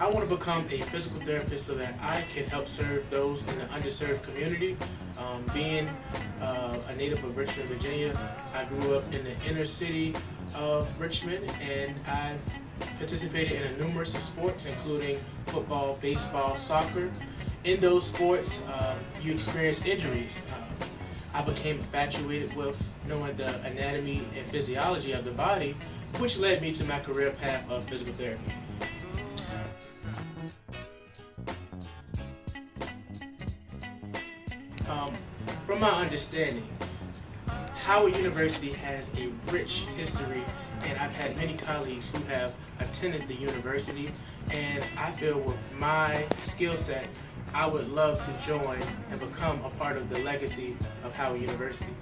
I want to become a physical therapist so that I can help serve those in the underserved community. Being a native of Richmond, Virginia, I grew up in the inner city of Richmond, and I've participated in numerous sports, including football, baseball, soccer. In those sports, you experience injuries. I became infatuated with knowing the anatomy and physiology of the body, which led me to my career path of physical therapy. From my understanding, Howard University has a rich history, and I've had many colleagues who have attended the university, and I feel with my skill set, I would love to join and become a part of the legacy of Howard University.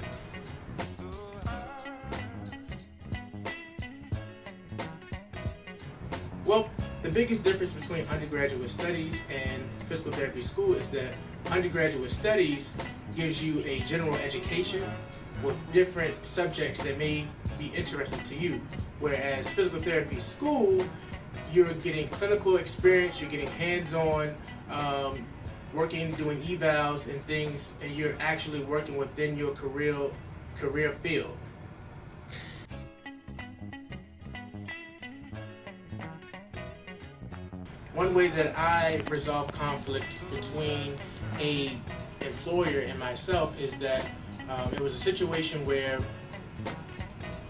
Well, the biggest difference between undergraduate studies and physical therapy school is that undergraduate studies gives you a general education with different subjects that may be interesting to you, whereas physical therapy school, you're getting clinical experience, you're getting hands-on, working, doing evals and things, and you're actually working within your career field. One way that I resolve conflict between an employer and myself is that it was a situation where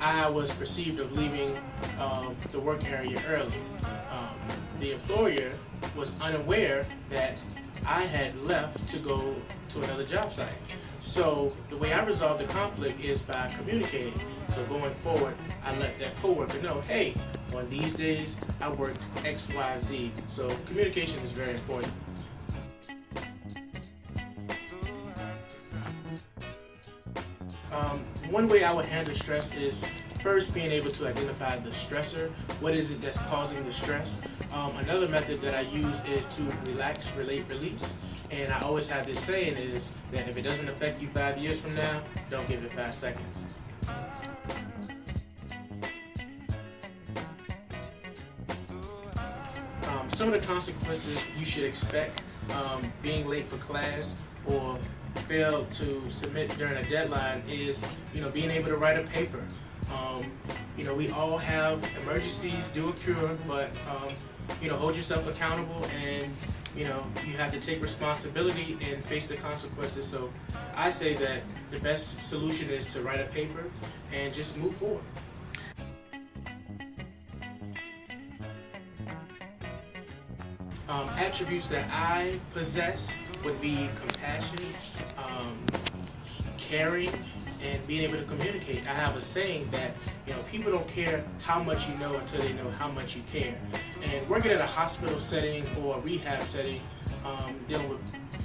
I was perceived of leaving the work area early. The employer was unaware that I had left to go to another job site. So the way I resolved the conflict is by communicating. So going forward, I let that coworker know, hey, on these days I work X, Y, Z. So communication is very important. One way I would handle stress is first being able to identify the stressor. What is it that's causing the stress? Another method that I use is to relax, relate, release. And I always have this saying is that if it doesn't affect you 5 years from now, don't give it 5 seconds. Some of the consequences you should expect, being late for class or fail to submit during a deadline is, being able to write a paper. We all have emergencies do occur, but hold yourself accountable, and you have to take responsibility and face the consequences. So I say that the best solution is to write a paper and just move forward. Attributes that I possess would be compassion, caring, and being able to communicate. I have a saying that people don't care how much you know until they know how much you care. And working at a hospital setting or a rehab setting, dealing with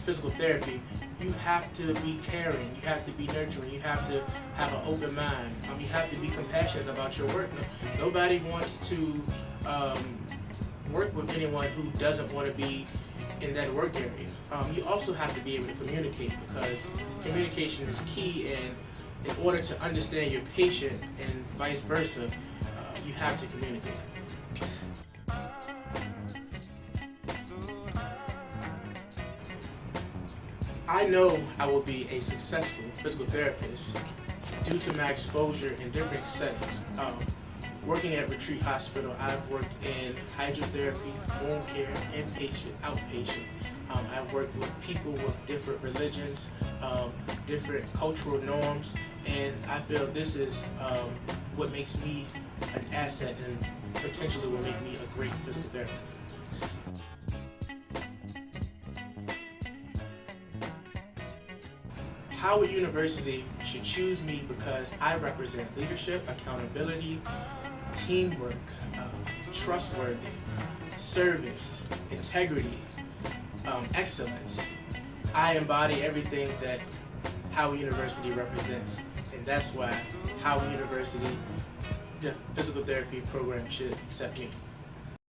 physical therapy, you have to be caring, you have to be nurturing, you have to have an open mind, you have to be compassionate about your work. Nobody wants to work with anyone who doesn't want to be in that work area. You also have to be able to communicate, because communication is key, and in order to understand your patient and vice versa, you have to communicate. I know I will be a successful physical therapist due to my exposure in different settings. Working at Retreat Hospital, I've worked in hydrotherapy, wound care, inpatient, outpatient. I've worked with people with different religions, different cultural norms, and I feel this is what makes me an asset and potentially will make me a great physical therapist. Howard University should choose me because I represent leadership, accountability, teamwork, trustworthy, service, integrity, excellence. I embody everything that Howard University represents, and that's why Howard University, the physical therapy program, should accept me.